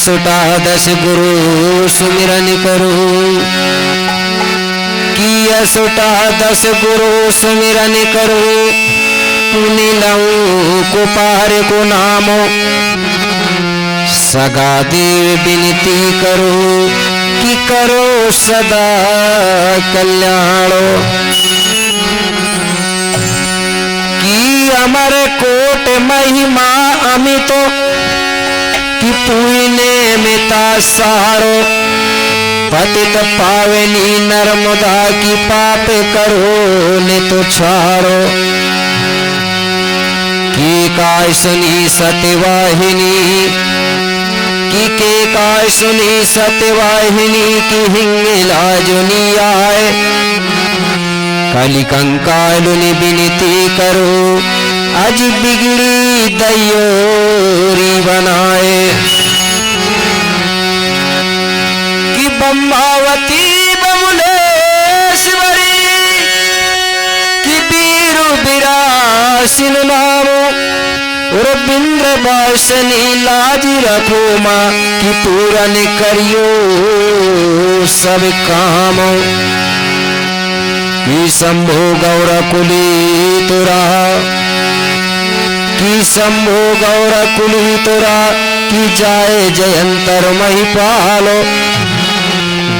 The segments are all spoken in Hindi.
सुटा 10 गुरु सुमिरन करो, किया सुटा 10 गुरु सुमिरन करो, पुनि लऊं को पार को नामो, सगा देव विनती करो, कि करो सदा कल्याणो, कि अमर कोट महिमा अमितो, कि पुण्य मिता सारो, पतित पावनी नर्मदा की पाप करो ने तो छारो, की काय सुनी सत्यवाहिनी, की के काय सुनी सत्यवाहिनी, की हिंगिला जुनी आए, कलि कंकालुनि विनती करो, अज बिगड़ी दयोरी बनाए, कि ब्रह्मावती बमुलेश्वरी, कि बीरु बिरासिन नामो, रविंद्र वासनी लाज रखो माँ, कि पूरन करियो सब काम, कि शंभो गौर कुलीतुरा, कि शंभो गौर कुलीतुरा, कि जाए जयंतर महिपालो,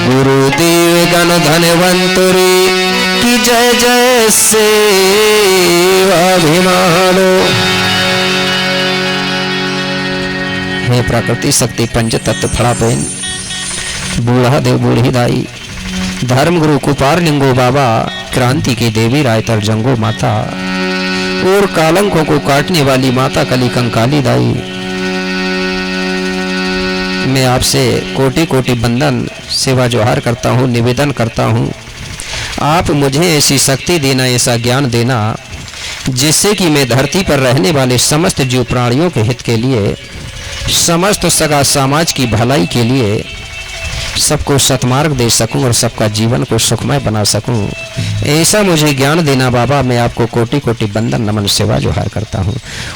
गुरुदेव गण धनवंतुरी, कि जय जय सेवाभिमानो। हे प्रकृति शक्ति पंच तत्व फड़ा बहन, बूढ़ा देव बूढ़ी दाई, धर्म गुरु कुपार लिंगो बाबा, क्रांति की देवी रायतर जंगो माता, और कालंकों को काटने वाली माता कली कंकाली दाई, मैं आपसे कोटि कोटि बंदन सेवा जोहार करता हूँ, निवेदन करता हूँ, आप मुझे ऐसी शक्ति देना, ऐसा ज्ञान देना, जिससे कि मैं धरती पर रहने वाले समस्त जीव प्राणियों के हित के लिए, समस्त सगा समाज की भलाई के लिए सबको सतमार्ग दे सकूं और सबका जीवन को सुखमय बना सकूं, ऐसा मुझे ज्ञान देना बाबा। मैं आपको कोटि कोटि बंदन नमन सेवा जोहार करता हूं।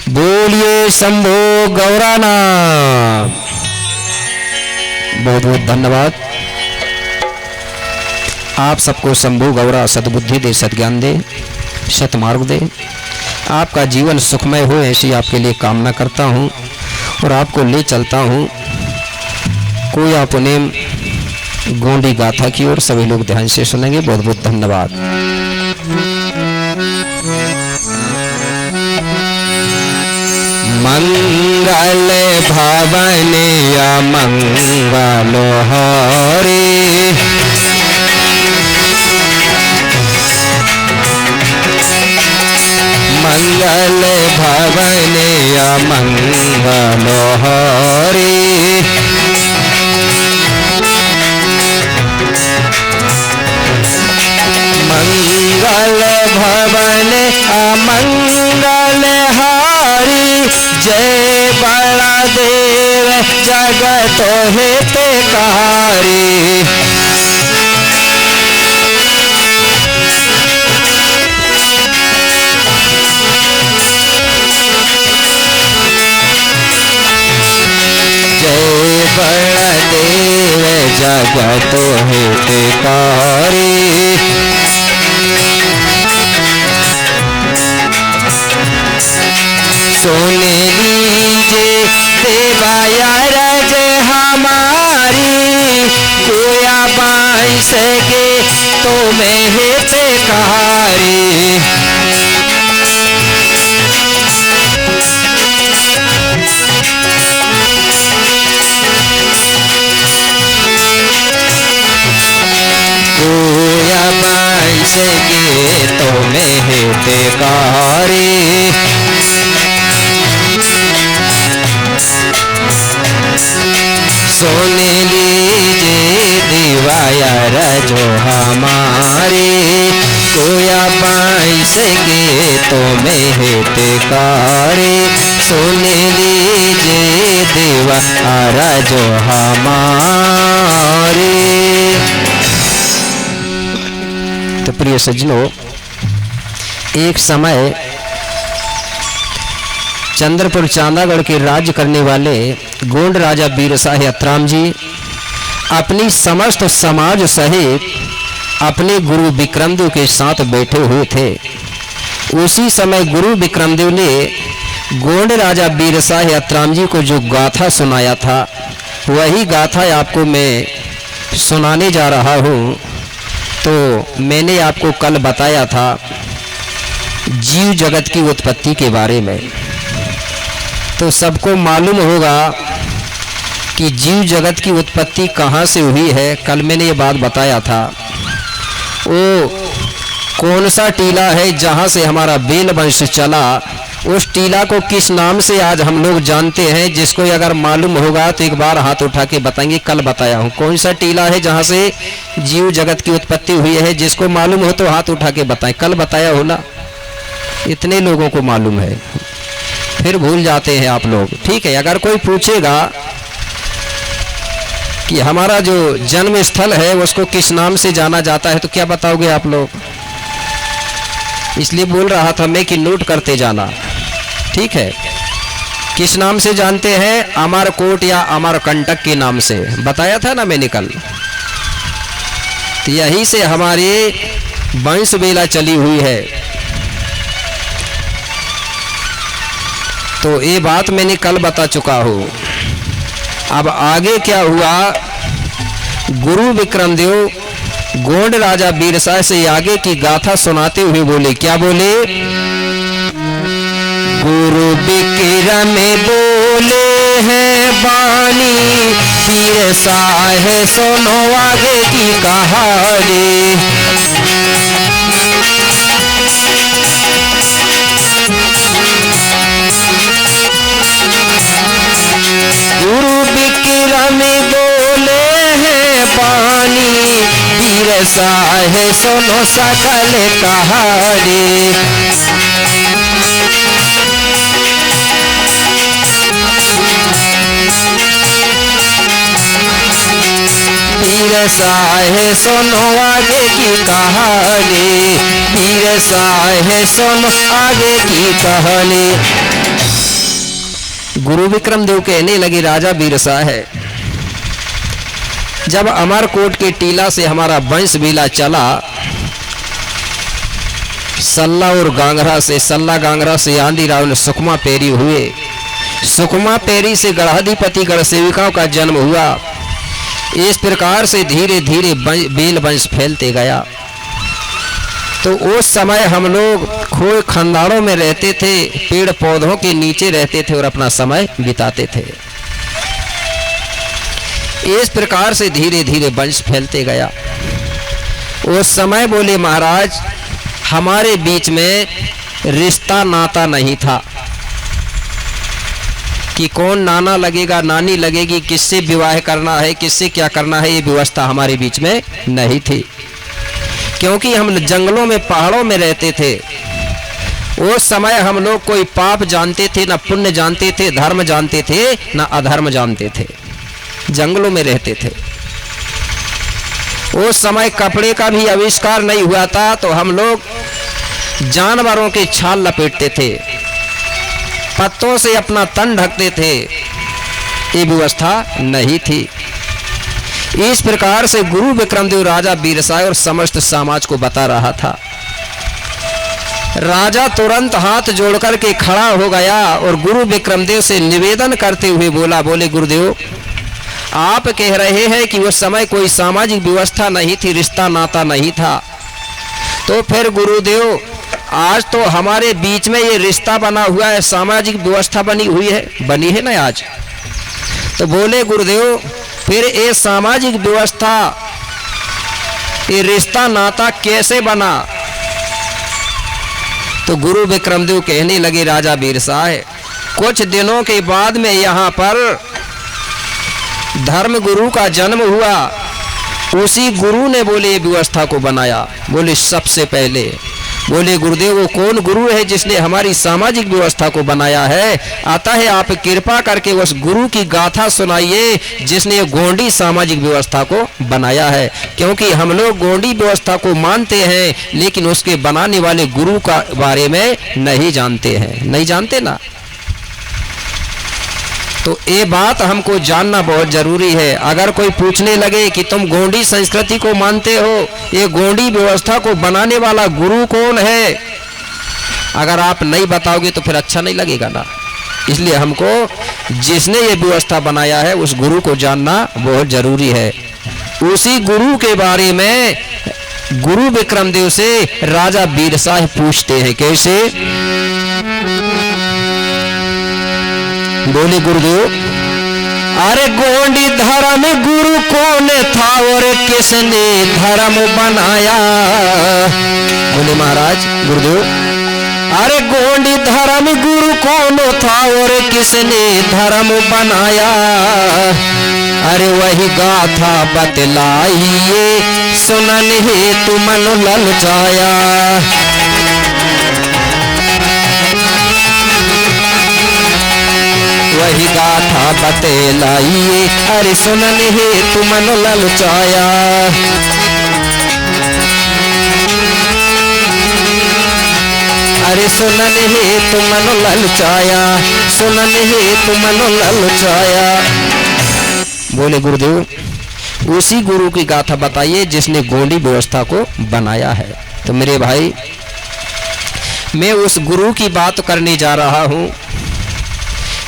बोलिए शंभो गौराना। बहुत बहुत धन्यवाद। आप सबको शंभो गौरा सद्बुद्धि दे, सद्ज्ञान दे, सतमार्ग दे, आपका जीवन सुखमय हो, ऐसी आपके लिए कामना करता हूं और आपको ले चलता हूं कोई अपने गोंडी गाथा की ओर। सभी लोग ध्यान से सुनेंगे। बहुत बहुत धन्यवाद। मंगल भवन मंगलो हरे, मंगल भवन मंगलो हरे, मंगल भवन अमंगल हारी, जय बड़ा देव जगत हितकारी। जय बड़ा देव जगत हितकारी, सुन लीजिए देवाया रज हमारी, कोया बाई सके तो मैं हितकारी। कोया बाई सके तो मैं हितकारी, सुन लीजिए दिवाया रजो हमारे, कोया पाई सके तो मैं हितकारी। सुन लीजिए दिवाया रजो हमारे। तो प्रिय सज्जनों, एक समय चंद्रपुर चांदागढ़ के राज्य करने वाले गोंड राजा बीरसाह अतराम जी अपनी समस्त समाज सहित अपने गुरु विक्रमदेव के साथ बैठे हुए थे। उसी समय गुरु विक्रमदेव ने गोंड राजा बीरसाह अतराम जी को जो गाथा सुनाया था, वही गाथा आपको मैं सुनाने जा रहा हूँ। तो मैंने आपको कल बताया था जीव जगत की उत्पत्ति के बारे में। तो सबको मालूम होगा कि जीव जगत की उत्पत्ति कहाँ से हुई है। कल मैंने ये बात बताया था। वो कौन सा टीला है जहाँ से हमारा बेल वंश चला, उस टीला को किस नाम से आज हम लोग जानते हैं। जिसको अगर मालूम होगा तो एक बार हाथ उठा के बताएंगे। कल बताया हूँ कौन सा टीला है जहाँ से जीव जगत की उत्पत्ति हुई है। जिसको मालूम हो तो हाथ उठा के बताएं। कल बताया हो ना, इतने लोगों को मालूम है, फिर भूल जाते हैं आप लोग। ठीक है, अगर कोई पूछेगा कि हमारा जो जन्म स्थल है उसको किस नाम से जाना जाता है, तो क्या बताओगे आप लोग। इसलिए बोल रहा था मैं कि नोट करते जाना। ठीक है, किस नाम से जानते हैं? अमरकोट या अमरकंटक के नाम से बताया था ना मैंने कल। तो यही से हमारी वंश बेला चली हुई है। तो ये बात मैंने कल बता चुका हूँ। अब आगे क्या हुआ, गुरु विक्रमदेव गोंड राजा बीरसाह से आगे की गाथा सुनाते हुए बोले। क्या बोले? गुरु विक्रम बोले हैं बानी, बीरसाह सुनो आगे की कहानी। गुरु विक्रम बोले हैं पानी, बीरसाह सुनो सकल कहानी। बीरसाह सुनो आगे की कहानी, बीरसाह सुनो आगे की कहानी। गुरु विक्रमदेव कहने लगे, राजा बीरसाह है, जब अमरकोट के टीला से हमारा वंश बेला चला, सल्ला और गांगरा से, सल्ला गांगरा से आंधी राव ने सुकमा पेरी हुए, सुकमा पेरी से गढ़ाधिपति गढ़ सेविकाओं का जन्म हुआ। इस प्रकार से धीरे धीरे बेल वंश फैलते गया। तो उस समय हम लोग खोए खंडारों में रहते थे, पेड़ पौधों के नीचे रहते थे और अपना समय बिताते थे। इस प्रकार से धीरे धीरे वंश फैलते गया। उस समय बोले महाराज, हमारे बीच में रिश्ता नाता नहीं था कि कौन नाना लगेगा, नानी लगेगी, किससे विवाह करना है, किससे क्या करना है, ये व्यवस्था हमारे बीच में नहीं थी। क्योंकि हम जंगलों में, पहाड़ों में रहते थे। उस समय हम लोग कोई पाप जानते थे ना पुण्य जानते थे, धर्म जानते थे ना अधर्म जानते थे, जंगलों में रहते थे। उस समय कपड़े का भी आविष्कार नहीं हुआ था, तो हम लोग जानवरों के छाल लपेटते थे, पत्तों से अपना तन ढकते थे। ये व्यवस्था नहीं थी। इस प्रकार से गुरु विक्रमदेव राजा बीरसाह और समस्त समाज को बता रहा था। राजा तुरंत हाथ जोड़कर के खड़ा हो गया और गुरु विक्रमदेव से निवेदन करते हुए बोला, बोले गुरुदेव, आप कह रहे हैं कि उस समय कोई सामाजिक व्यवस्था नहीं थी, रिश्ता नाता नहीं था, तो फिर गुरुदेव आज तो हमारे बीच में ये रिश्ता बना हुआ है, सामाजिक व्यवस्था बनी हुई है, बनी है ना आज। तो बोले गुरुदेव, फिर ये सामाजिक व्यवस्था, ये रिश्ता नाता कैसे बना? तो गुरु विक्रमदेव कहने लगे, राजा बीरसाह, कुछ दिनों के बाद में यहाँ पर धर्म गुरु का जन्म हुआ। उसी गुरु ने बोले ये व्यवस्था को बनाया। बोले सबसे पहले, बोले गुरुदेव, वो कौन गुरु है जिसने हमारी सामाजिक व्यवस्था को बनाया है? अतः आप कृपा करके उस गुरु की गाथा सुनाइए जिसने गोंडी सामाजिक व्यवस्था को बनाया है। क्योंकि हम लोग गोंडी व्यवस्था को मानते हैं, लेकिन उसके बनाने वाले गुरु का बारे में नहीं जानते हैं। नहीं जानते ना, तो ये बात हमको जानना बहुत जरूरी है। अगर कोई पूछने लगे कि तुम गोंडी संस्कृति को मानते हो, ये गोंडी व्यवस्था को बनाने वाला गुरु कौन है, अगर आप नहीं बताओगे तो फिर अच्छा नहीं लगेगा ना। इसलिए हमको जिसने ये व्यवस्था बनाया है उस गुरु को जानना बहुत जरूरी है। उसी गुरु के बारे में गुरु विक्रमदेव से राजा बीरशाह पूछते हैं, कैसे? बोले गुरुदेव, अरे गोंडी धर्म गुरु कौन था और किसने धर्म बनाया? बोले महाराज गुरुदेव, अरे गोंडी धर्म गुरु कौन था और किसने धर्म बनाया? अरे वही गाथा बतलाइए सुनन हेतु मन ललचाया। वही गाथा बतलाइए अरे सुनन हेतु मन ललचाया। अरे सुनन हेतु मन ललचाया, सुनन हेतु मन ललचाया। बोले गुरुदेव, उसी गुरु की गाथा बताइए जिसने गोंडी व्यवस्था को बनाया है। तो मेरे भाई, मैं उस गुरु की बात करने जा रहा हूं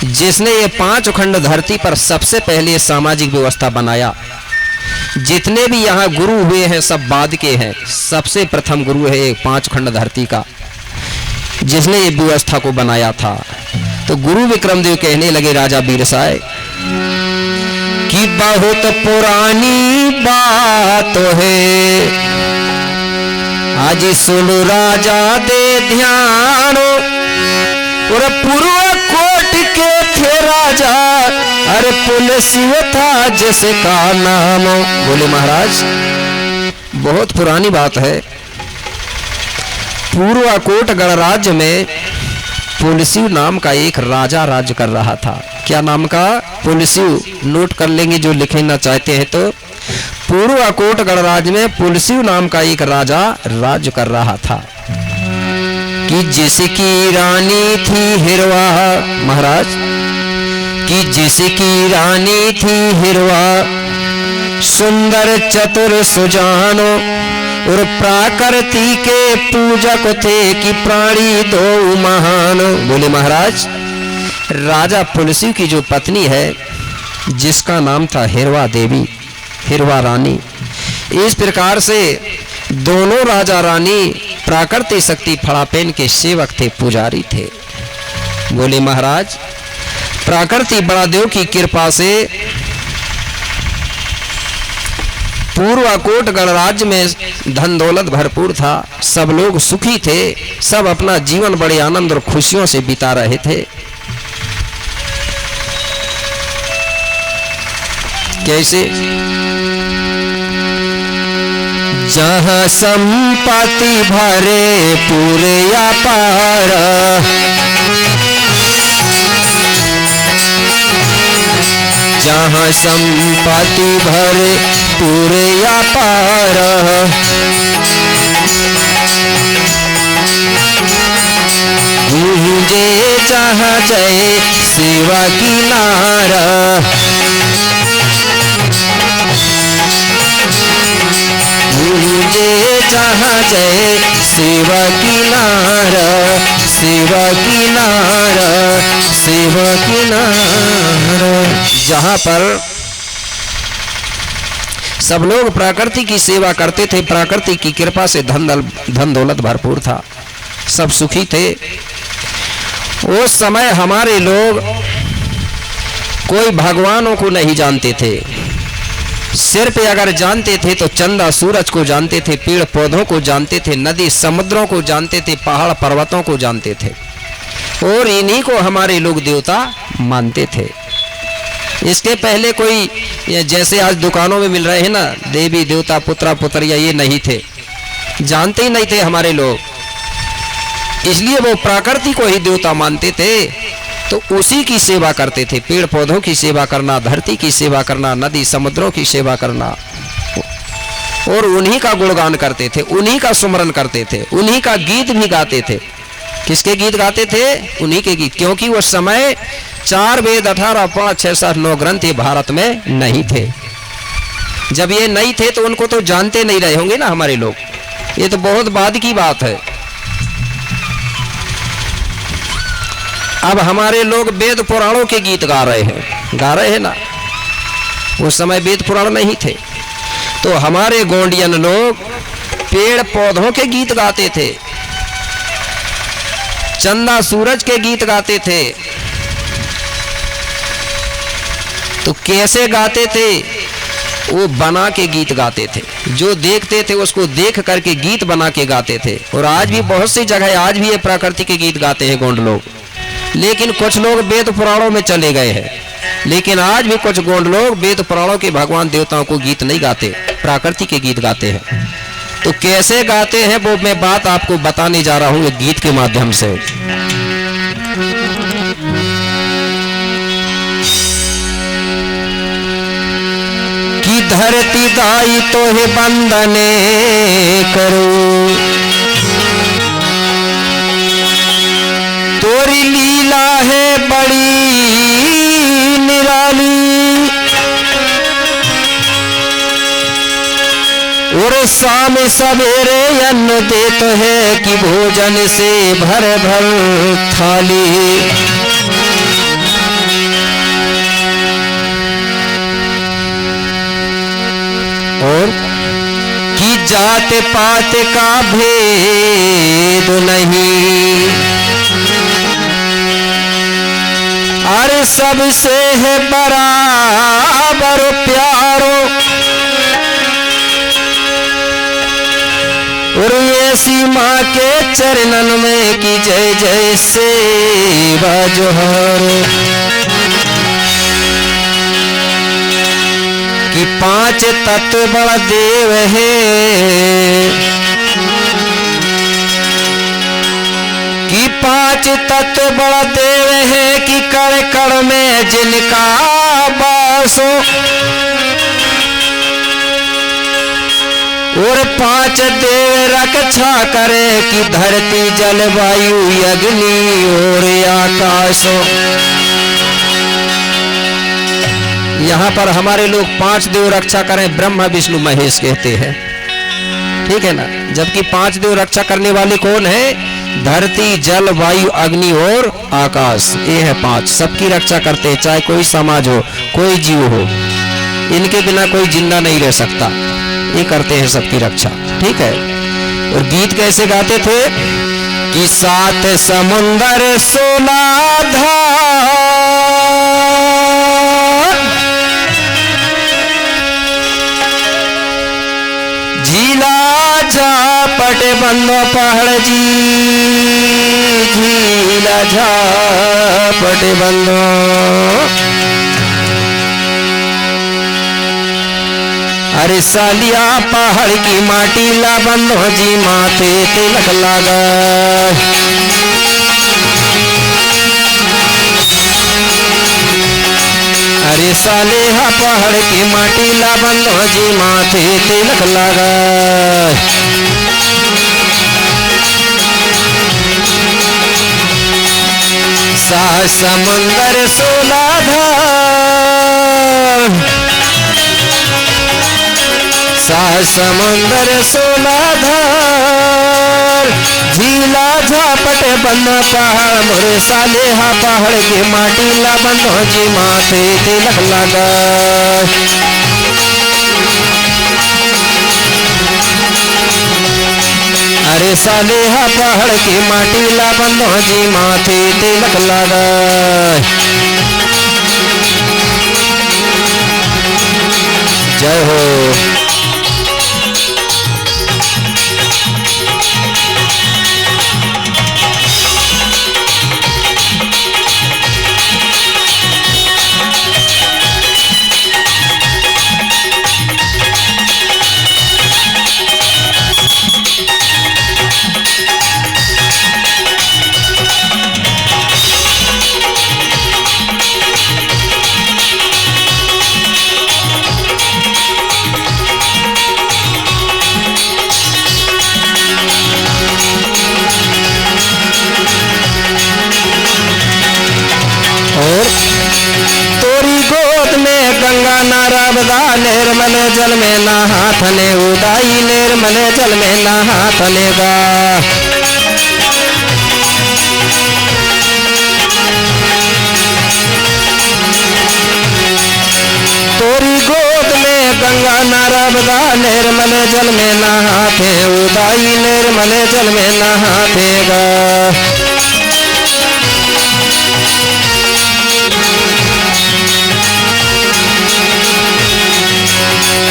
जिसने ये 5 खंड धरती पर सबसे पहले सामाजिक व्यवस्था बनाया। जितने भी यहाँ गुरु हुए हैं सब बाद के हैं, सबसे प्रथम गुरु है 5 खंड धरती का, जिसने ये व्यवस्था को बनाया था। तो गुरु विक्रमदेव कहने लगे राजा बीरशाह कि बहुत पुरानी बात है, आज सुन राजा दे ध्यान। और पूर्व कोट के थे राजा, अरे पुलसिव था जिसका नाम। बोले महाराज, बहुत पुरानी बात है। पूर्वकोट गणराज्य में पुलसिव नाम का एक राजा राज्य कर रहा था। क्या नाम का? पुलसिव। नोट कर लेंगे जो लिखना चाहते हैं। तो पूर्वकोट गणराज्य में पुलसिव नाम का एक राजा राज्य कर रहा था कि जिसकी रानी थी हिरवा। महाराज, कि जिसकी रानी थी हिरवा, सुंदर चतुर सुजानो, और प्राकृति के पूजक थे कि प्राणी दो महान। बोले महाराज, राजा पुलसिव की जो पत्नी है जिसका नाम था हिरवा देवी, हिरवा रानी, इस प्रकार से दोनों राजा रानी प्राकृतिक शक्ति फड़ापेन के सेवक थे, पुजारी थे। बोले महाराज, प्राकृतिक बड़ादेव की कृपा से पूर्वकोट गणराज्य में धन दौलत भरपूर था, सब लोग सुखी थे, सब अपना जीवन बड़े आनंद और खुशियों से बिता रहे थे। कैसे? जहाँ संपत्ति भरे पूरे अपार, जहाँ संपत्ति भरे पूरे अपार, गूंजे जहाँ जय सेवा की नारा, गूंजे जहाँ जय सेवा की नारा, सेवा की नारा, सेवा की नारा। जहाँ पर सब लोग प्रकृति की सेवा करते थे, प्रकृति की कृपा से धन दौलत भरपूर था, सब सुखी थे। उस समय हमारे लोग कोई भगवानों को नहीं जानते थे, सिर्फ अगर जानते थे तो चंदा सूरज को जानते थे, पेड़ पौधों को जानते थे, नदी समुद्रों को जानते थे, पहाड़ पर्वतों को जानते थे, और इन्हीं को हमारे लोग देवता मानते थे। इसके पहले कोई जैसे आज दुकानों में मिल रहे हैं ना, देवी देवता पुत्रा पुत्रिया, ये नहीं थे, जानते ही नहीं थे हमारे लोग। इसलिए वो प्रकृति को ही देवता मानते थे, तो उसी की सेवा करते थे। पेड़ पौधों की सेवा करना, धरती की सेवा करना, नदी समुद्रों की सेवा करना, और उन्हीं का गुणगान करते थे, उन्हीं का सुमरन करते थे, उन्हीं का गीत भी गाते थे। किसके गीत गाते थे? उन्हीं के गीत। क्योंकि उस समय 4 वेद 18 5 6 7 9 ग्रंथ ये भारत में नहीं थे। जब ये नहीं थे तो उनको तो जानते नहीं रहे होंगे ना हमारे लोग, ये तो बहुत बाद की बात है। अब हमारे लोग वेद पुराणों के गीत गा रहे हैं ना, उस समय वेद पुराण नहीं थे। तो हमारे गोंडियन लोग पेड़ पौधों के गीत गाते थे, चंदा सूरज के गीत गाते थे। तो कैसे गाते थे? वो बना के गीत गाते थे, जो देखते थे उसको देख करके गीत बना के गाते थे। और आज भी बहुत सी जगह आज भी ये प्रकृति के गीत गाते हैं गोंड लोग, लेकिन कुछ लोग वेद पुराणों में चले गए हैं। लेकिन आज भी कुछ गोंड लोग वेद पुराणों के भगवान देवताओं को गीत नहीं गाते, प्रकृति के गीत गाते हैं। तो कैसे गाते हैं वो मैं बात आपको बताने जा रहा हूं एक गीत के माध्यम से। कि धरती दाई तो है बंदने करो, तोरी लीला है बड़ी निराली। और शाम सवेरे अन्न देत है कि भोजन से भर भर थाली। और कि जात पात का भेद नहीं, अरे सबसे है बराबर प्यारो। और ऐसी माँ के चरणन में की जय जय सेवा जोहर। कि 5 तत्व बड़ा देव है, कि 5 तत्व बड़ा देव है। कि कण कण में जिनका वासो। और 5 देव रक्षा करे कि धरती जल वायु अग्नि और आकाश। यहाँ पर हमारे लोग 5 देव रक्षा करें, ब्रह्मा विष्णु महेश कहते हैं, ठीक है ना। जबकि 5 देव रक्षा करने वाले कौन है? धरती जल वायु अग्नि और आकाश, ये है 5। सबकी रक्षा करते हैं, चाहे कोई समाज हो कोई जीव हो, इनके बिना कोई जिंदा नहीं रह सकता। ये करते हैं सबकी रक्षा, ठीक है। और गीत कैसे गाते थे? कि 7 समुंदर 16 धार, झीला झापट बंदो पहाड़ जी, झीला झापट बंदो। अरे सालिया पहाड़ की माटी ला बंदो जी, माथे तिलक लगा। अरे सालिया पहाड़ की माटी ला बंदो जी, माथे तिलक लगा। सात समंदर 16 धार, 7 समंदर 16 धार, झीला झापट बंद पहाड़। मोरे सालेहा पहाड़ के माटी ला बंदो जी, माथे तिलक लगा। अरे सालेहा पहाड़ के माटी ला बंदो जी, माथे तिलक लगा। जय हो। नर्मदा निर्मल जल में नहाथने उदाई निर्मल जल में नहाथने गा। तोरी गोद में गंगा नर्मदा निर्मल जल में नहाते उदाई निर्मल जल में नहातेगा।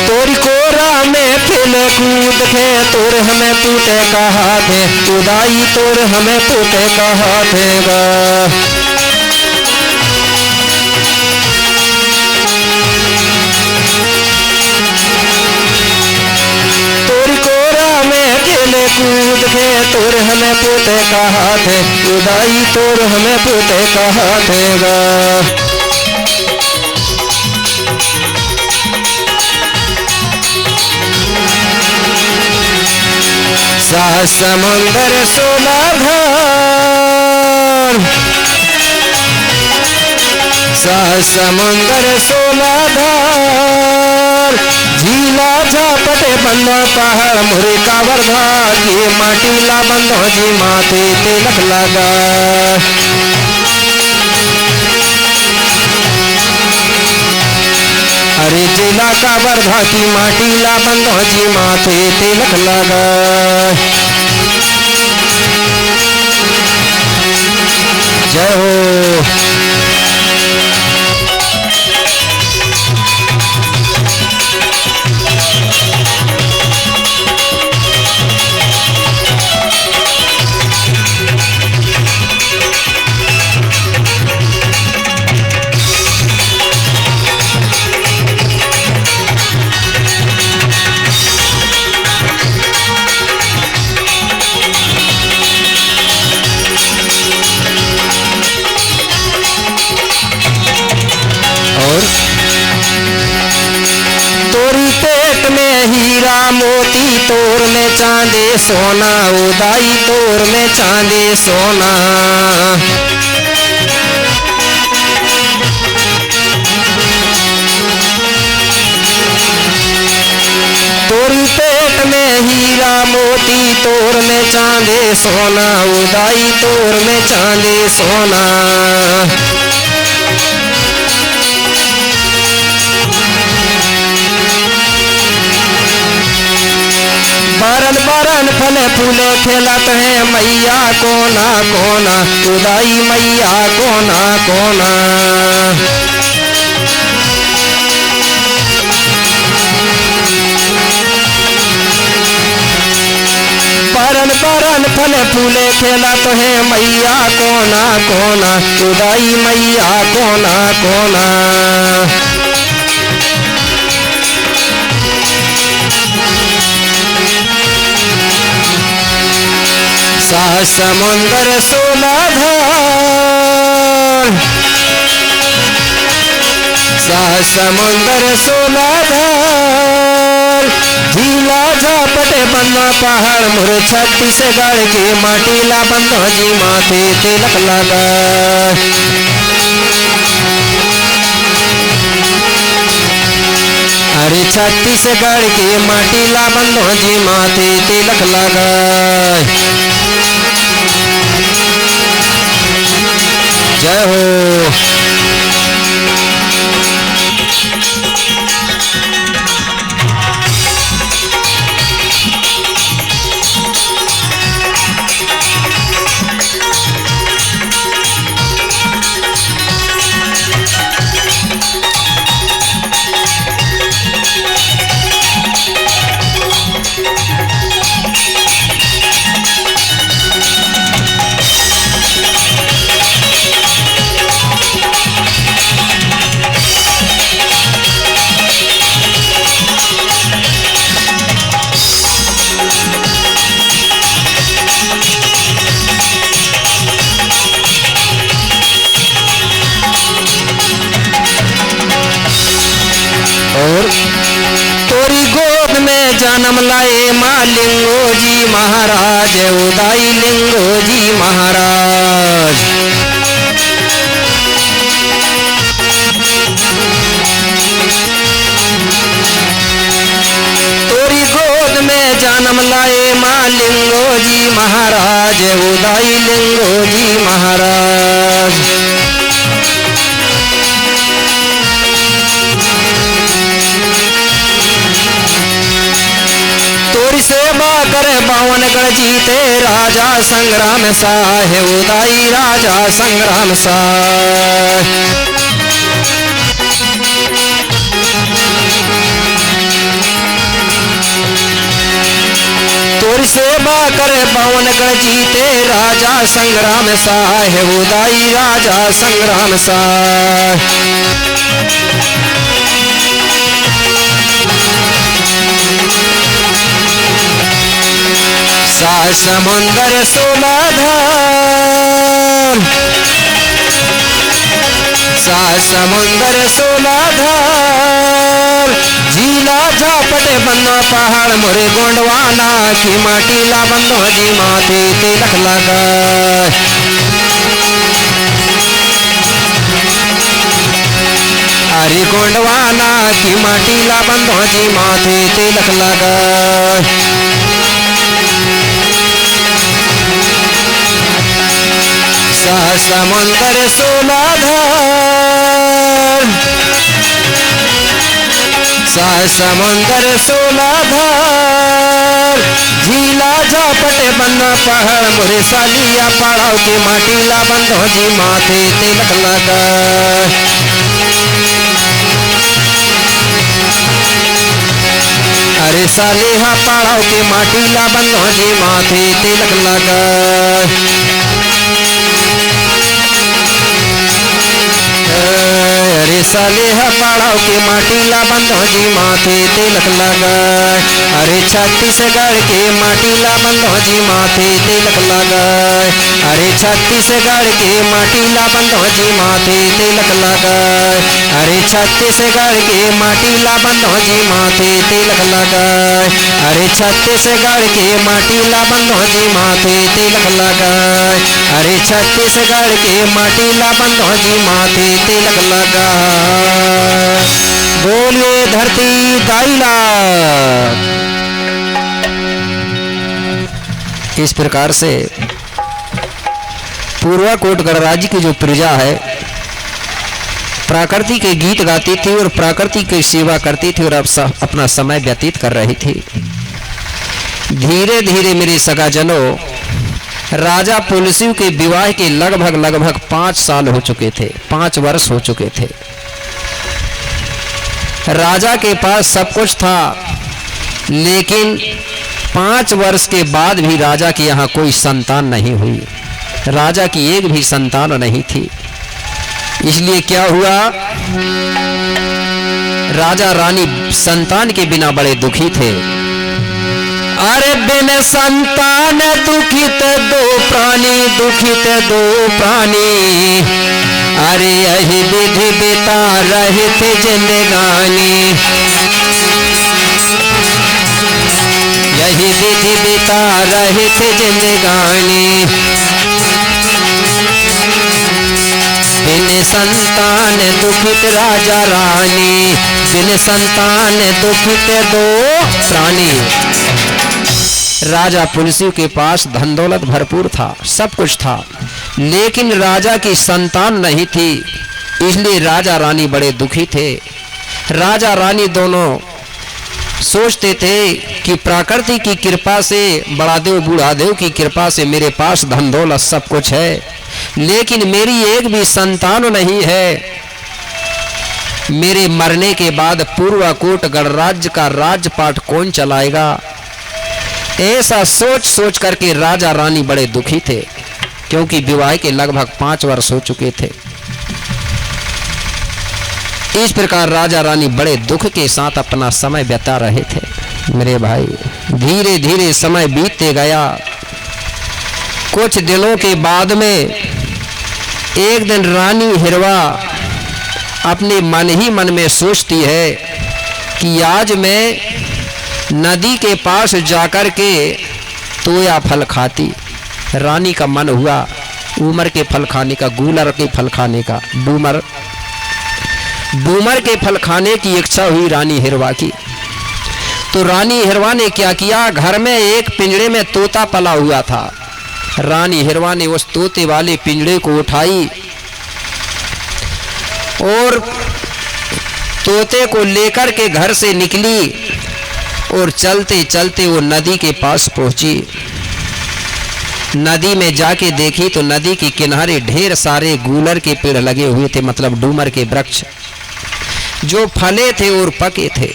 तोरी कोरा में फिल कूद के तोर हमें पूते कहा थे उदाई तोर हमें पूते कहा थेगा। कूद के तोर हमें पूते कहा थे उदाई तोर हमें पूते कहा थेगा। सात समुंदर 16 धार, सात समुंदर 16 धार, झीला झापटे बंदो पहाड़ मुरे कावर धार, ये माटीला बंदो जी माथे तिलक लगा। अरे जिला कावर धा की माटीला बंदो जी माथे तिलक लगा। जय हो। तोरी पेट में हीरा मोती तोर में चांदी सोना उदाई तोर में चांदी सोना। तोरी पेट में हीरा मोती तोर में चांदी सोना उदाई तोर में चांदी सोना। बारन बारन फल फूले खेलत है मैया कोना कोना उदाई मैया कोना कोना। बारन बारन फल फूले खेलत है मैया कोना कोना उदाई मैया कोना कोना। सात समुंदर 16 धार, सात समुंदर 16 धार, झीला झापटे बंदो पहाड़ मुर छत्तीसगढ़ के माटीला बंदो जी माथे तिलक लगा। अरे छत्तीसगढ़ के माटीला बंदो जी माथे तिलक लगा। जय हो। और तोरी गोद में जन्म लाए माँ लिंगो जी महाराज उदाई लिंगो जी महाराज। उदाई लिंगो जी महाराज। तोरी सेवा करे बावन गण जीते राजा संग्राम साहे उदाई राजा संग्राम साहे। तोरी सेवा करे बावन गण जीते राजा संग्राम साहे उदाई राजा संग्राम साहे। सात समुंदर 16 धाम, सात समुंदर 16 धाम, झीला झापटे बन्ना पहाड़ मोरे गोंडवाना की माटीला बंदो जी माथे तिलक लगा। अरे गोंडवाना की माटीला बंदो जी माथे तिलक लगा। सात समुंदर 16 धाम, सात समुंदर 16 धाम, झीला झापटे बन्ना पहाड़ मोरे सालिया पड़ाव के माटीला बंदो जी माथे तिलक लगा। अरे सालिहा पड़ाव के माटीला बंदो जी माथे तिलक लगा। अरे सालिहा पड़ाव के माटीला बंदो जी माथे तिलक लगा। अरे छत्तीसगढ़ के माटीला बंदो जी माथे तिलक लगा। अरे छत्तीसगढ़ के माटीला बंदो जी माथे तिलक लगा। अरे छत्तीसगढ़ के माटीला बंदो जी माथे तिलक लगा। अरे छत्तीसगढ़ के माटीला बंदो जी माथे तिलक लगा। अरे छत्तीसगढ़ के माटीला बंदो जी माथे तिलक लगा। बोलिए धरती दाइला। इस प्रकार से पूर्वाकोट गणराज्य की जो प्रजा है प्रकृति के गीत गाती थी और प्रकृति की सेवा करती थी और अब अपना समय व्यतीत कर रही थी। धीरे धीरे मेरे सगाजनों राजा पुलसियों के विवाह के लगभग 5 साल हो चुके थे, 5 वर्ष हो चुके थे। राजा के पास सब कुछ था, लेकिन 5 वर्ष के बाद भी राजा के यहाँ कोई संतान नहीं हुई। राजा की एक भी संतान नहीं थी। इसलिए क्या हुआ, राजा रानी संतान के बिना बड़े दुखी थे। अरे बिन संतान दुखित दो प्राणी, दुखित दो प्राणी। अरे यही विधि बिता रहे थे जिंदगानी, यही विधि बिता रहे थे जिंदगानी। बिन संतान दुखित राजा रानी, बिन संतान दुखित दो प्राणी। राजा पुलसियों के पास धन दौलत भरपूर था, सब कुछ था, लेकिन राजा की संतान नहीं थी। इसलिए राजा रानी बड़े दुखी थे। राजा रानी दोनों सोचते थे कि प्रकृति की कृपा से, बड़ा देव बूढ़ा देव की कृपा से मेरे पास धन दौलत सब कुछ है, लेकिन मेरी एक भी संतान नहीं है। मेरे मरने के बाद पूर्वाकोट गणराज्य का राजपाट कौन चलाएगा? ऐसा सोच सोच करके राजा रानी बड़े दुखी थे, क्योंकि विवाह के लगभग 5 वर्ष हो चुके थे। इस प्रकार राजा रानी बड़े दुख के साथ अपना समय बिता रहे थे। मेरे भाई, धीरे धीरे समय बीतते गया। कुछ दिनों के बाद में एक दिन रानी हिरवा अपने मन ही मन में सोचती है कि आज मैं नदी के पास जाकर के तोया फल खाती। रानी का मन हुआ उमर के फल खाने का, गूलर के फल खाने का, बूमर के फल खाने की इच्छा हुई रानी हिरवा की। तो रानी हिरवा ने क्या किया, घर में एक पिंजरे में तोता पला हुआ था, रानी हिरवा ने उस तोते वाले पिंजड़े को उठाई और तोते को लेकर के घर से निकली और चलते चलते वो नदी के पास पहुंची। नदी में जाके देखी तो नदी के किनारे ढेर सारे गूलर के पेड़ लगे हुए थे, मतलब डूमर के वृक्ष जो फले थे और पके थे।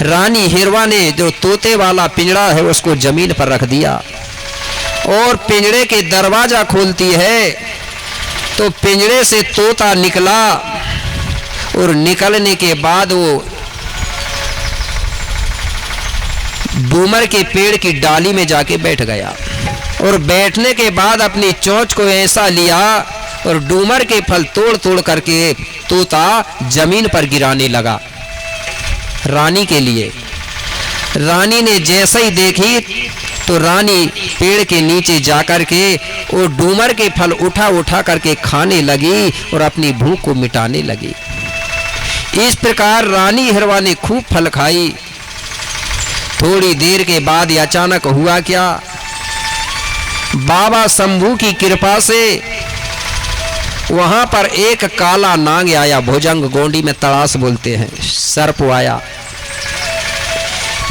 रानी हिरवा ने जो तोते वाला पिंजड़ा है उसको जमीन पर रख दिया और पिंजड़े के दरवाजा खोलती है तो पिंजड़े से तोता निकला और निकलने के बाद वो डूमर के पेड़ की डाली में जाके बैठ गया और बैठने के बाद अपनी चोंच को ऐसा लिया और डूमर के फल तोड़ तोड़ करके तोता जमीन पर गिराने लगा रानी के लिए। रानी ने जैसे ही देखी तो रानी पेड़ के नीचे जाकर के वो डूमर के फल उठा उठा करके खाने लगी और अपनी भूख को मिटाने लगी। इस प्रकार रानी हिरवा ने खूब फल खाई। थोड़ी देर के बाद अचानक हुआ क्या, बाबा शंभू की कृपा से वहां पर एक काला नाग आया, भुजंग गोंडी में तड़ास बोलते हैं, सर्प आया।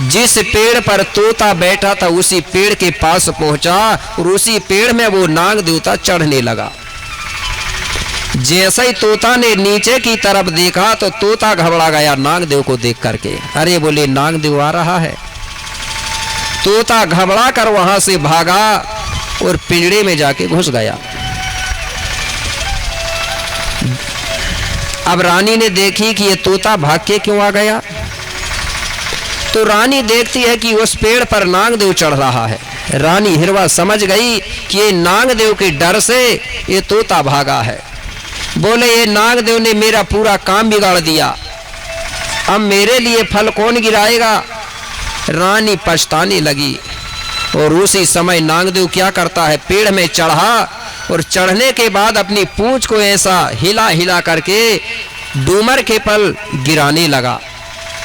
जिस पेड़ पर तोता बैठा था उसी पेड़ के पास पहुंचा और उसी पेड़ में वो नाग देवता चढ़ने लगा। जैसे ही तोता ने नीचे की तरफ देखा तो तोता घबरा गया नाग देव को देख करके। अरे बोले नाग देव आ रहा है। तोता घबरा कर वहां से भागा और पिंजड़े में जाके घुस गया। अब रानी ने देखी कि ये तोता भाग के क्यों आ गया, तो रानी देखती है कि उस पेड़ पर नागदेव चढ़ रहा है। रानी हिरवा समझ गई कि ये नागदेव के डर से ये तोता भागा है। बोले ये नागदेव ने मेरा पूरा काम बिगाड़ दिया, अब मेरे लिए फल कौन गिराएगा। रानी पछताने लगी और उसी समय नागदेव क्या करता है, पेड़ में चढ़ा और चढ़ने के बाद अपनी पूंछ को ऐसा हिला हिला करके डूमर के फल गिराने लगा।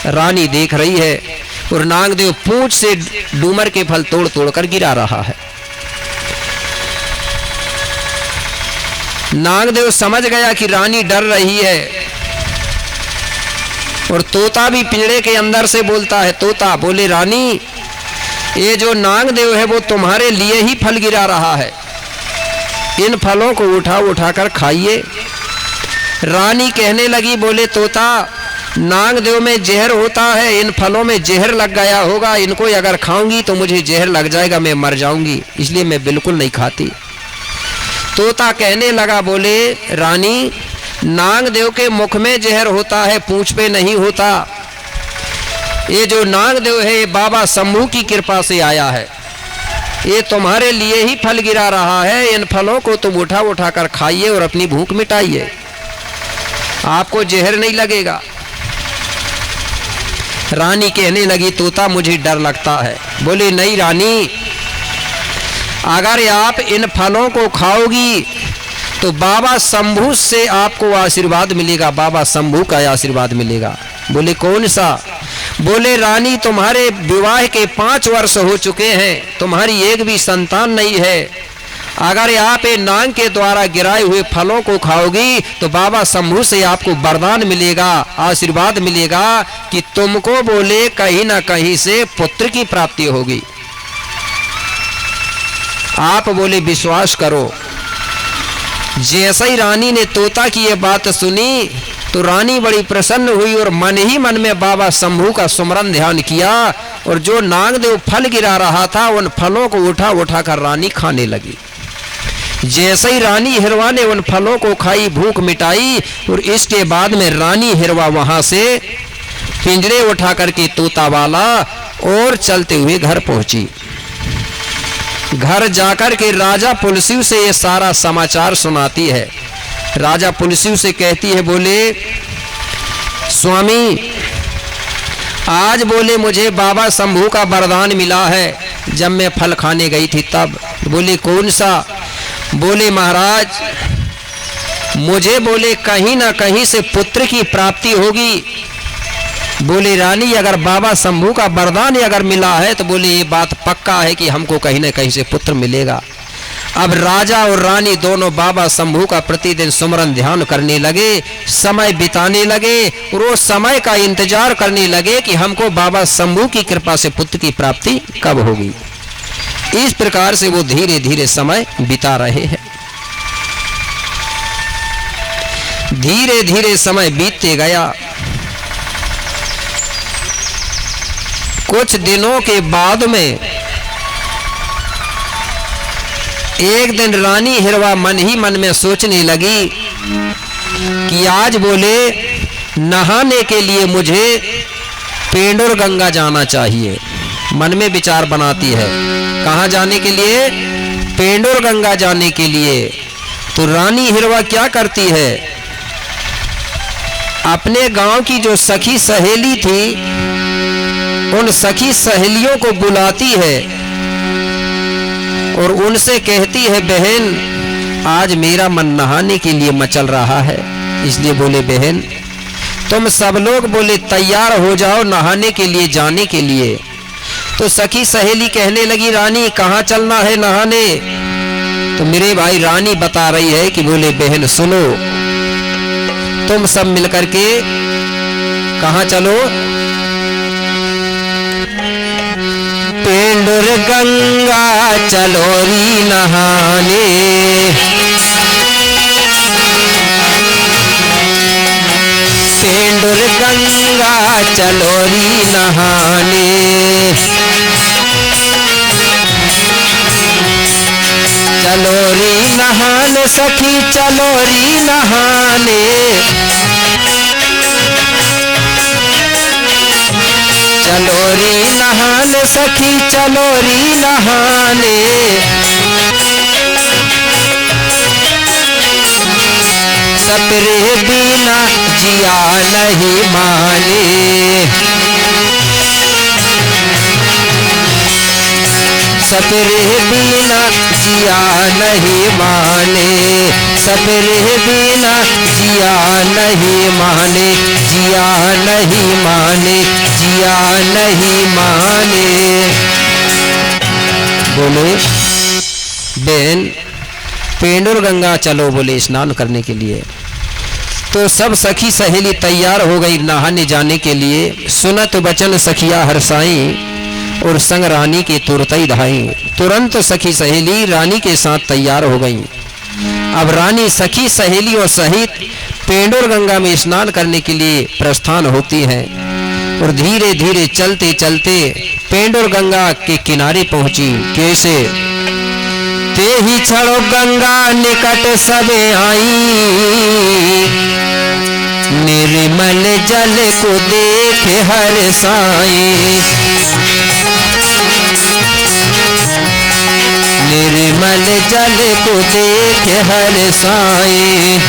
रानी देख रही है और नागदेव पूंछ से डूमर के फल तोड़ तोड़ कर गिरा रहा है। नागदेव समझ गया कि रानी डर रही है और तोता भी पिंजड़े के अंदर से बोलता है। तोता बोले रानी ये जो नागदेव है वो तुम्हारे लिए ही फल गिरा रहा है, इन फलों को उठा उठा कर खाइए। रानी कहने लगी बोले तोता नागदेव में जहर होता है, इन फलों में जहर लग गया होगा, इनको अगर खाऊंगी तो मुझे जहर लग जाएगा, मैं मर जाऊंगी, इसलिए मैं बिल्कुल नहीं खाती। तोता कहने लगा बोले रानी नागदेव के मुख में जहर होता है, पूंछ पे नहीं होता। ये जो नागदेव है ये बाबा शंभू की कृपा से आया है, ये तुम्हारे लिए ही फल गिरा रहा है, इन फलों को तुम उठा उठा कर खाइए और अपनी भूख मिटाइए, आपको जहर नहीं लगेगा। रानी कहने लगी तोता मुझे डर लगता है। बोले नहीं रानी, अगर आप इन फलों को खाओगी तो बाबा शंभू से आपको आशीर्वाद मिलेगा, बाबा शंभू का आशीर्वाद मिलेगा। बोले कौन सा। बोले रानी तुम्हारे विवाह के 5 वर्ष हो चुके हैं, तुम्हारी एक भी संतान नहीं है, अगर आप ये नाग के द्वारा गिराए हुए फलों को खाओगी तो बाबा शंभू से आपको वरदान मिलेगा, आशीर्वाद मिलेगा कि तुमको बोले कहीं ना कहीं से पुत्र की प्राप्ति होगी। आप बोले विश्वास करो। जैसे ही रानी ने तोता की ये बात सुनी तो रानी बड़ी प्रसन्न हुई और मन ही मन में बाबा शंभू का सुमरन ध्यान किया और जो नागदेव फल गिरा रहा था उन फलों को उठा उठा कर रानी खाने लगी। जैसे ही रानी हिरवा ने उन फलों को खाई, भूख मिटाई और इसके बाद में रानी हिरवा वहां से पिंजरे उठा करके तोता वाला और चलते हुए घर पहुंची। घर जाकर के राजा पुलसिव से ये सारा समाचार सुनाती है। राजा पुलसिव से कहती है बोले स्वामी आज बोले मुझे बाबा शंभू का वरदान मिला है, जब मैं फल खाने गई थी तब। बोले कौन सा। बोले महाराज मुझे बोले कहीं ना कहीं से पुत्र की प्राप्ति होगी। बोले रानी अगर बाबा शंभू का वरदान अगर मिला है तो बोले ये बात पक्का है कि हमको कहीं ना कहीं से पुत्र मिलेगा। अब राजा और रानी दोनों बाबा शंभू का प्रतिदिन सुमरन ध्यान करने लगे, समय बिताने लगे और वो समय का इंतजार करने लगे कि हमको बाबा शंभू की कृपा से पुत्र की प्राप्ति कब होगी। इस प्रकार से वो धीरे धीरे समय बिता रहे हैं। धीरे धीरे समय बीतते गया। कुछ दिनों के बाद में एक दिन रानी हिरवा मन ही मन में सोचने लगी कि आज बोले नहाने के लिए मुझे पेंडुर गंगा जाना चाहिए। मन में विचार बनाती है कहाँ जाने के लिए, पेंडुर गंगा जाने के लिए। तो रानी हिरवा क्या करती है, अपने गांव की जो सखी सहेली थी उन सखी सहेलियों को बुलाती है और उनसे कहती है बहन आज मेरा मन नहाने के लिए मचल रहा है, इसलिए बोले बहन तुम सब लोग बोले तैयार हो जाओ नहाने के लिए जाने के लिए। तो सखी सहेली कहने लगी रानी कहाँ चलना है नहाने। तो मेरे भाई रानी बता रही है कि बोले बहन सुनो, तुम सब मिलकर के कहाँ चलो, पेंडुर गंगा चलोरी नहाने, पेंडुर गंगा चलोरी नहाने, चलोरी नहाने सखी चलोरी नहाने, चलोरी नहाने सखी चलोरी नहाने, सपरे बिना जिया नहीं माने, सपरे बिना जिया नहीं माने, सपरे बिना जिया नहीं माने, जिया नहीं माने, जिया नहीं माने। बोले बहन पेंडुर गंगा चलो बोले स्नान करने के लिए। तो सब सखी सहेली तैयार हो गई नहाने जाने के लिए। सुनत वचन सखिया हरसाई और संग रानी के तुरतई धाई। तुरंत सखी सहेली रानी के साथ तैयार हो गई। अब रानी सखी सहेलियों सहित पेंडुर गंगा में स्नान करने के लिए प्रस्थान होती है और धीरे धीरे चलते चलते पेंडुर गंगा के किनारे पहुंची। कैसे, ते ही छड़ो गंगा निकट सबे आई, निर्मल जल को देख हर साई, निर्मल जल को देख हर साई,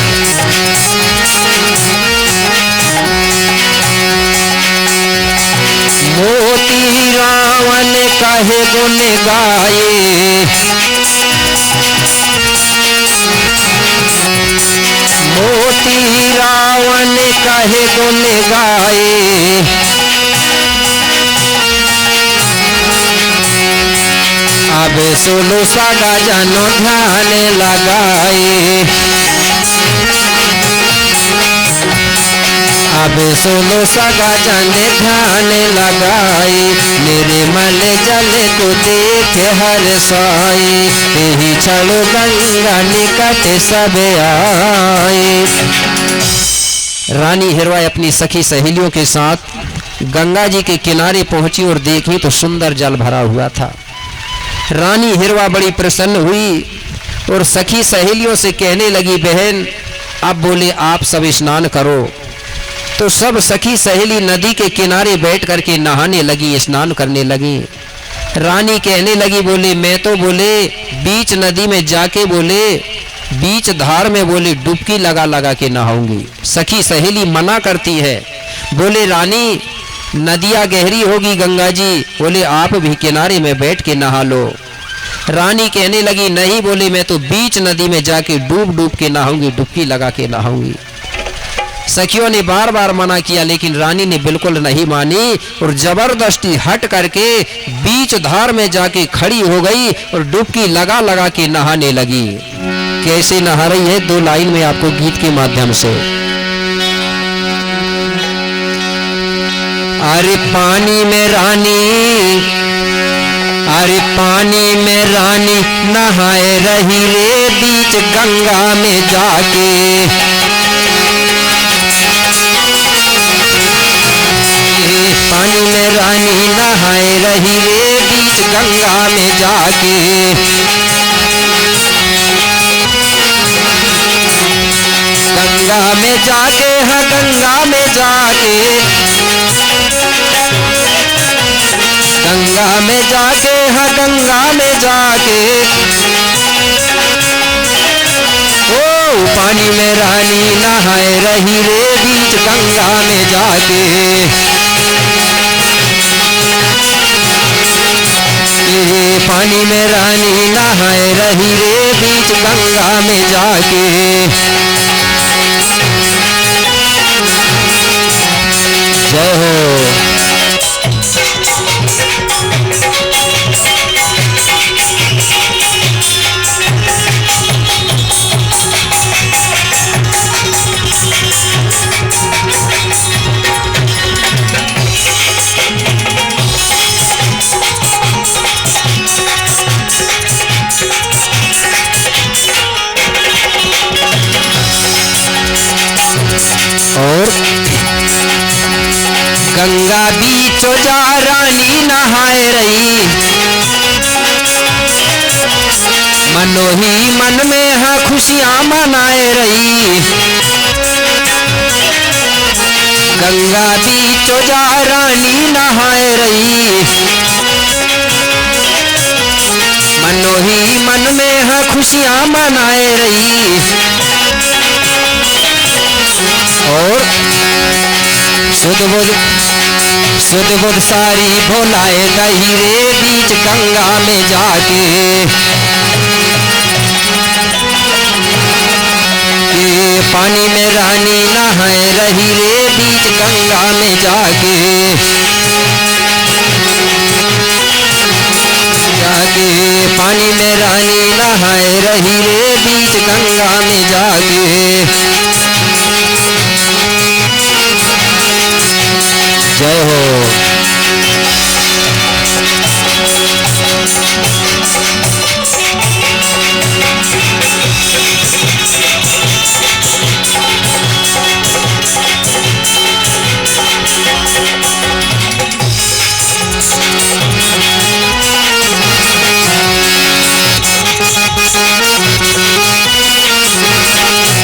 मोती रावण कहे गुण गाए, मोती रावण कहे गुण गाए, अब सोलो सगा जनो ध्यान लगाए, अब सोलो सगा जन ध्यान लगाए, निर्मल जल को देख हर साई, यही छड़ो गंगा निकट सब आए। रानी हिरवा अपनी सखी सहेलियों के साथ गंगा जी के किनारे पहुंची और देखी तो सुंदर जल भरा हुआ था। रानी हिरवा बड़ी प्रसन्न हुई और सखी सहेलियों से कहने लगी बहन अब बोले आप सब स्नान करो। तो सब सखी सहेली नदी के किनारे बैठ करके नहाने लगी, स्नान करने लगी। रानी कहने लगी बोले मैं तो बोले बीच नदी में जाके बोले बीच धार में बोले डुबकी लगा लगा के नहाऊंगी। सखी सहेली मना करती है, बोले रानी नदियाँ गहरी होगी गंगा जी, बोले आप भी किनारे में बैठ के नहा लो। रानी कहने लगी नहीं बोले मैं तो बीच नदी में जाके डूब डूब के नहाऊंगी, डुबकी लगा के नहाऊंगी। सखियों ने बार बार मना किया, लेकिन रानी ने बिल्कुल नहीं मानी और जबरदस्ती हट करके बीच धार में जाके खड़ी हो गई और डुबकी लगा लगा के नहाने लगी। कैसे नहा रही है, 2 लाइन में आपको गीत के माध्यम से। अरे पानी में रानी, अरे पानी में रानी नहाए रही रे बीच गंगा में जाके। पानी में रानी नहाए रही रे बीच गंगा में जाके। गंगा में जाके, हाँ गंगा में जाके, गंगा में जाके, हाँ गंगा में जाके। ओ पानी में रानी नहाए रही रे बीच गंगा में जाके। पानी में रानी नहाए रही रे बीच गंगा में जाके। जय हो। और गंगा बीच जा रानी नहाए रही, मनो ही मन में हाँ खुशियां मनाए रही। गंगा बीच जा रानी नहाए रही, मनो ही मन में हाँ खुशियां मनाए रही। और सुध बुध सारी भोलाए गई रे बीच गंगा में जाके। ये पानी में रानी नहाए रही रे बीच गंगा में जाके। जाके पानी में रानी नहाए रही रे बीच गंगा में जाके। जय हो।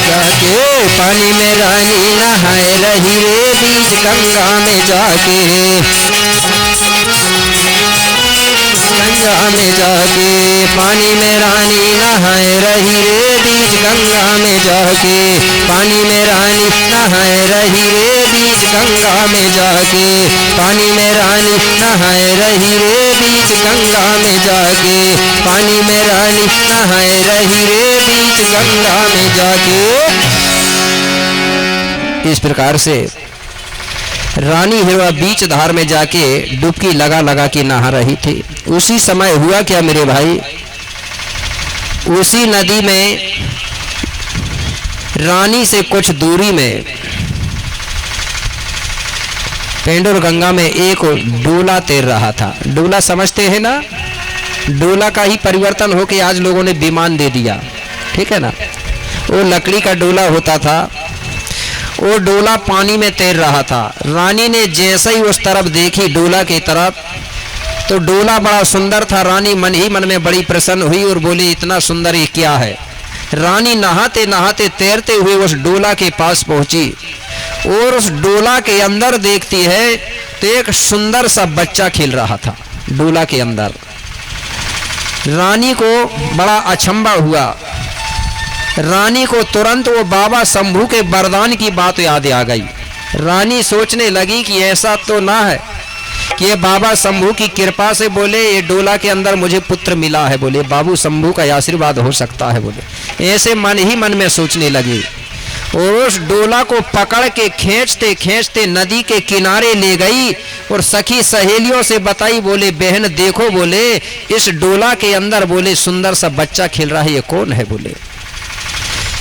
जाके पानी में रानी नहाए रही रे बीच गंगा में जाके। गंगा में जाके पानी में रानी नहाए रही रे बीच गंगा में जाके। पानी में रानी नहाए रही रे बीच गंगा में जाके। पानी में रानी नहाए रही रे बीच गंगा में जाके। पानी में रानी नहाए रही रे बीच गंगा में जाके। इस प्रकार से रानी हिरवा बीच धार में जाके डुबकी लगा लगा के नहा रही थी। उसी समय हुआ क्या मेरे भाई, उसी नदी में रानी से कुछ दूरी में पेंडोर गंगा में एक डोला तैर रहा था। डोला समझते हैं ना, डोला का ही परिवर्तन होके आज लोगों ने विमान दे दिया, ठीक है ना। वो लकड़ी का डोला होता था, वो डोला पानी में तैर रहा था। रानी ने जैसे ही उस तरफ देखी डोला की तरफ, तो डोला बड़ा सुंदर था। रानी मन ही मन में बड़ी प्रसन्न हुई और बोली, इतना सुंदर ये क्या है। रानी नहाते नहाते तैरते हुए उस डोला के पास पहुंची और उस डोला के अंदर देखती है तो एक सुंदर सा बच्चा खेल रहा था डोला के अंदर। रानी को बड़ा अचंभा हुआ। रानी को तुरंत वो बाबा शंभू के वरदान की बात याद आ गई। रानी सोचने लगी कि ऐसा तो ना है कि ये बाबा शंभू की कृपा से बोले ये डोला के अंदर मुझे पुत्र मिला है, बोले बाबू शंभू का आशीर्वाद हो सकता है, बोले ऐसे मन ही मन में सोचने लगी। और उस डोला को पकड़ के खींचते खींचते नदी के किनारे ले गई और सखी सहेलियों से बताई, बोले बहन देखो, बोले इस डोला के अंदर बोले सुंदर सा बच्चा खेल रहा है, ये कौन है? बोले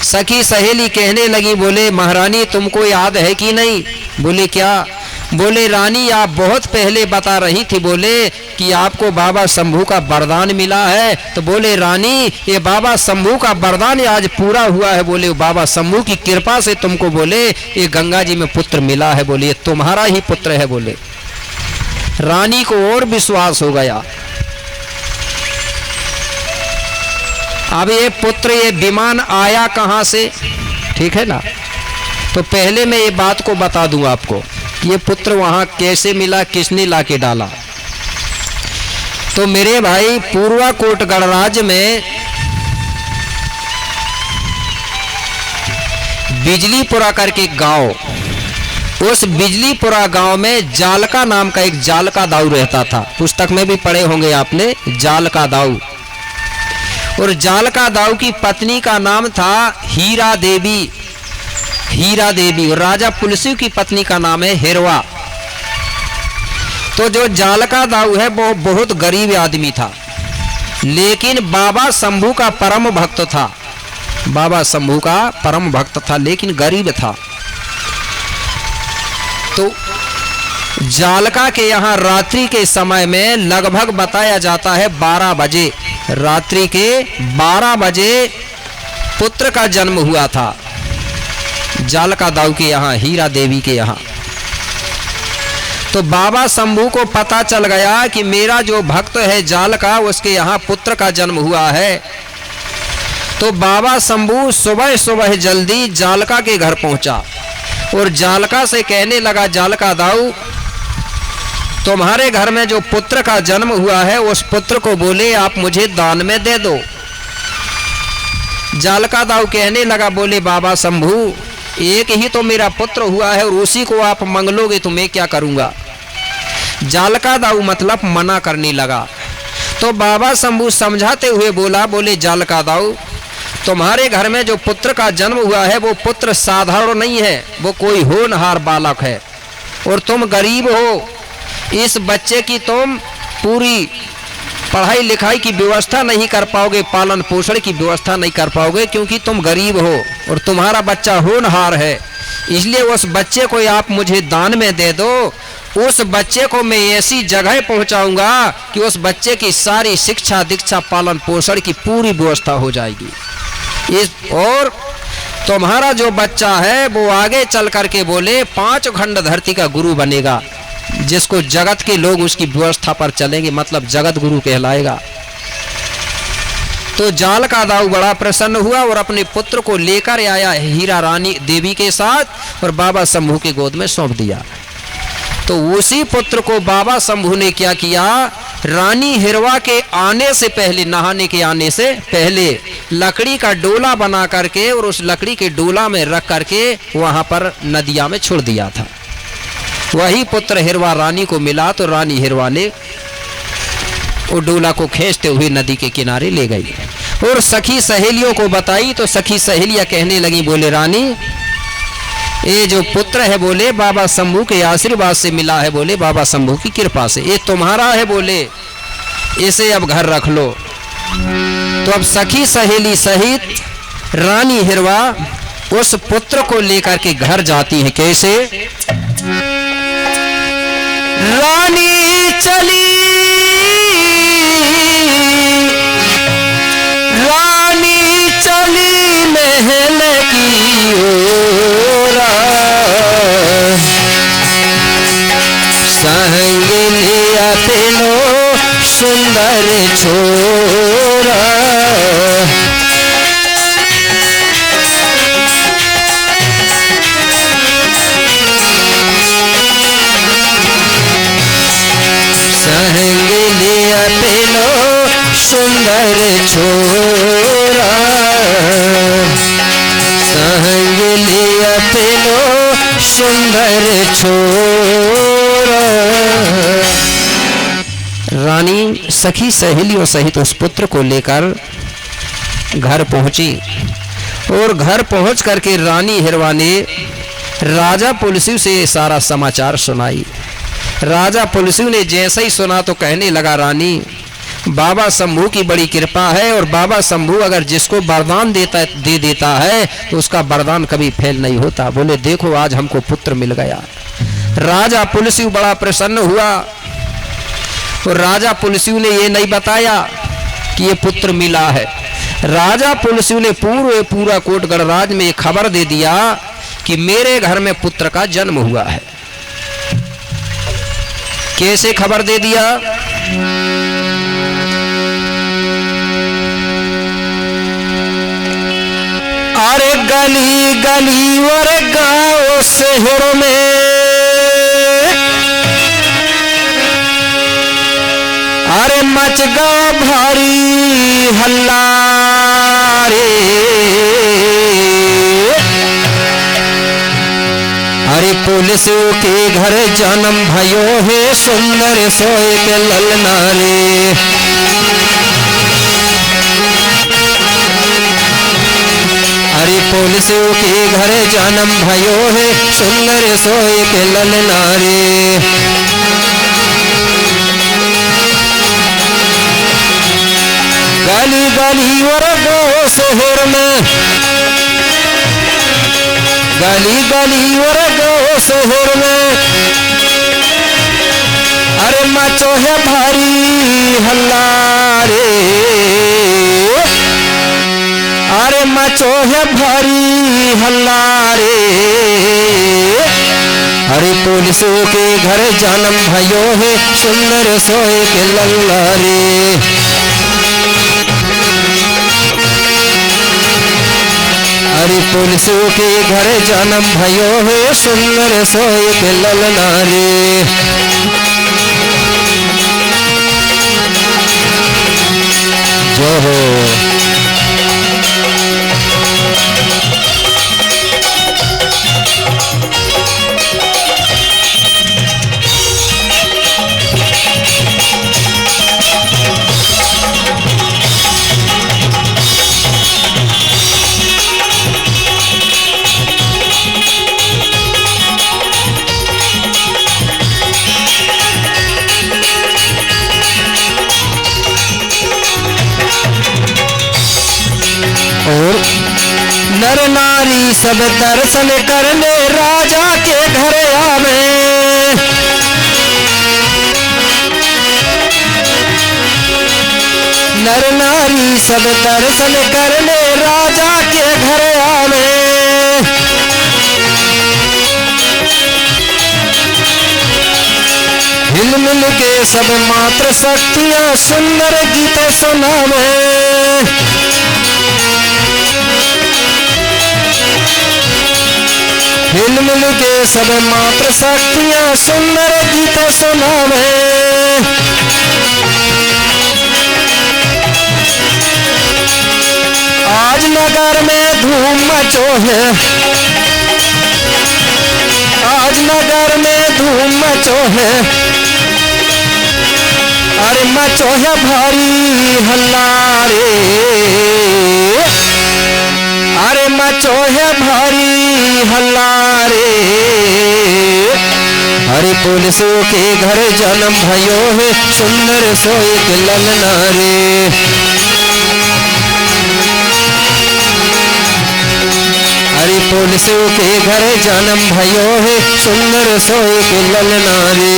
सखी सहेली कहने लगी, बोले महारानी तुमको याद है कि नहीं? बोले क्या? बोले रानी आप बहुत पहले बता रही थी बोले कि आपको बाबा शंभू का वरदान मिला है। तो बोले रानी ये बाबा शंभू का वरदान आज पूरा हुआ है। बोले बाबा शंभू की कृपा से तुमको बोले ये गंगा जी में पुत्र मिला है, बोले ये तुम्हारा ही पुत्र है। बोले रानी को और विश्वास हो गया। अब ये पुत्र ये विमान आया कहां से, ठीक है ना? तो पहले मैं ये बात को बता दूं आपको, ये पुत्र वहां कैसे मिला, किसने लाके डाला। तो मेरे भाई पूर्वाकोट गणराज्य में बिजलीपुरा करके गांव, उस बिजलीपुरा गांव में जालका नाम का एक जालका दाऊ रहता था। पुस्तक में भी पढ़े होंगे आपने, जालका दाऊ। और जालका दाऊ की पत्नी का नाम था हीरा देवी। हीरा देवी और राजा पुलसी की पत्नी का नाम है हिरवा। तो जो जालका दाऊ है वो बहुत गरीब आदमी था, लेकिन बाबा शंभू का परम भक्त था। बाबा शंभू का परम भक्त था, लेकिन गरीब था। तो जालका के यहाँ रात्रि के समय में लगभग बताया जाता है 12 बजे, रात्रि के 12 बजे पुत्र का जन्म हुआ था जालका दाऊ के यहाँ, हीरा देवी के यहाँ। तो बाबा शंभू को पता चल गया कि मेरा जो भक्त है जालका, उसके यहाँ पुत्र का जन्म हुआ है। तो बाबा शंभू सुबह सुबह जल्दी जालका के घर पहुंचा और जालका से कहने लगा, जालका दाऊ तुम्हारे घर में जो पुत्र का जन्म हुआ है उस पुत्र को बोले आप मुझे दान में दे दो। जालका दाऊ कहने लगा, बोले बाबा शंभू एक ही तो मेरा पुत्र हुआ है और उसी को आप मंगलोगे तो मैं क्या करूंगा। जालका दाऊ मतलब मना करने लगा। तो बाबा शंभू समझाते हुए बोला, बोले जालका दाऊ तुम्हारे घर में जो पुत्र का जन्म हुआ है वो पुत्र साधारण नहीं है, वो कोई होनहार बालक है और तुम गरीब हो। इस बच्चे की तुम पूरी पढ़ाई लिखाई की व्यवस्था नहीं कर पाओगे, पालन पोषण की व्यवस्था नहीं कर पाओगे, क्योंकि तुम गरीब हो और तुम्हारा बच्चा होनहार है। इसलिए उस बच्चे को आप मुझे दान में दे दो। उस बच्चे को मैं ऐसी जगह पहुंचाऊंगा कि उस बच्चे की सारी शिक्षा दीक्षा पालन पोषण की पूरी व्यवस्था हो जाएगी। और तुम्हारा जो बच्चा है वो आगे चल करके बोले 5 खंड धरती का गुरु बनेगा, जिसको जगत के लोग उसकी व्यवस्था पर चलेंगे, मतलब जगत गुरु कहलाएगा। तो जालका दाऊ बड़ा प्रसन्न हुआ और अपने पुत्र को लेकर आया हीरा रानी देवी के साथ और बाबा शंभू के गोद में सौंप दिया। तो उसी पुत्र को बाबा शंभू ने क्या किया, रानी हिरवा के आने से पहले, नहाने के आने से पहले लकड़ी का डोला बना करके और उस लकड़ी के डोला में रख करके वहां पर नदिया में छोड़ दिया था। वही पुत्र हिरवा रानी को मिला तो रानी हिरवा ने वो डोला को खींचते हुए नदी के किनारे ले गई और सखी सहेलियों को बताई। तो सखी सहेलियां कहने लगी, बोले रानी ये जो पुत्र है बोले बाबा शंभू के आशीर्वाद से मिला है, बोले बाबा शंभू की कृपा से, ये तुम्हारा है, बोले इसे अब घर रख लो। तो अब सखी सहेली सहित रानी हिरवा उस पुत्र को लेकर के घर जाती है। कैसे? रानी चली, रानी चली महल की ओर, संग लिया तीनों सुंदर छोरा। संग लिया तीनों सुंदर छोरा, संग लिया तीनों सुंदर छोरा। रानी सखी सहेलियों सहित उस पुत्र को लेकर घर पहुंची और घर पहुंच करके रानी हिरवा ने राजा पुलसिव से सारा समाचार सुनाई। राजा पुलसिव ने जैसे ही सुना तो कहने लगा, रानी बाबा शंभू की बड़ी कृपा है और बाबा शंभू अगर जिसको वरदान दे देता है तो उसका वरदान कभी फेल नहीं होता। बोले देखो आज हमको पुत्र मिल गया। राजा पुलसिव बड़ा प्रसन्न हुआ और राजा पुलसिव ने ये नहीं बताया कि ये पुत्र मिला है। राजा पुलसिव ने पूरा कोटगढ़ राज में खबर दे दिया कि मेरे घर में पुत्र का जन्म हुआ है। कैसे खबर दे दिया? अरे गली गली और गांव शहरों में, अरे मच गया भारी हल्ला रे। अरे पुलिस के घर जन्म भयो है सुंदर सोए के ललना रे। अरे पुलिस के घर जन्म भयो है सुंदर सोए के ललना रे। गली गली और गाँव शहर में, गली गली और गाँव शहर में, अरे मचो है भारी हल्ला रे। अरे मचो है भारी हल्ला रे। अरे पुलिस के घर जन्म भयो है सुंदर सोए के लल्ला रे। अरे पुलिस के घर जन्म भयो है सुंदर सोए के ललना रे। जो हो और नर नारी सब दर्शन करने राजा के घर आवे। नर नारी सब दर्शन करने राजा के घर आवे। हिल मिल के सब मात्र शक्तियां सुंदर गीत सुनावे। हिल मिल के सब मात्र शक्तियां सुंदर गीत सुनावे। आज नगर में धूम मचो है, आज नगर में धूम मचो है। अरे मचो है भारी हल्ला रे। अरे मचो है भारी हल्ला रे। अरे पुलिस के घर जन्म भयो है सुंदर सोए के ललना रे। अरे पुलिस के घर जन्म भयो है सुंदर सोए के ललना रे।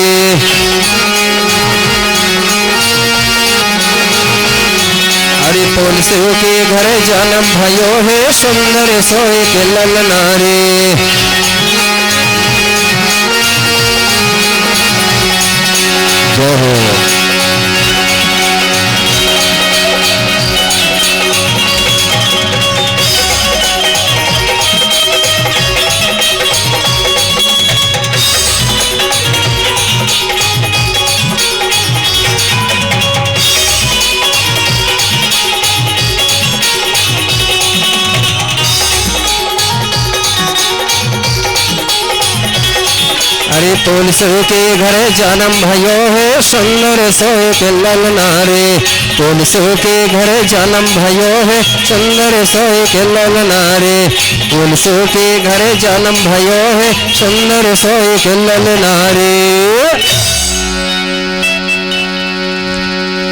अरे पुलिस के घर जन्म भयो है सुंदर सोए के ललना रे। जो हो अरे पुलिस के घर जन्म भयो है सुंदर सोए के ललना रे। पुलिसो के घर जन्म भयो है सुंदर सोई के ललना रे। पुलिसो के घर जन्म भयो है सुंदर सोई के ललना रे।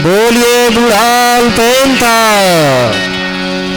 बोलिए बुढ़ाल पेंता।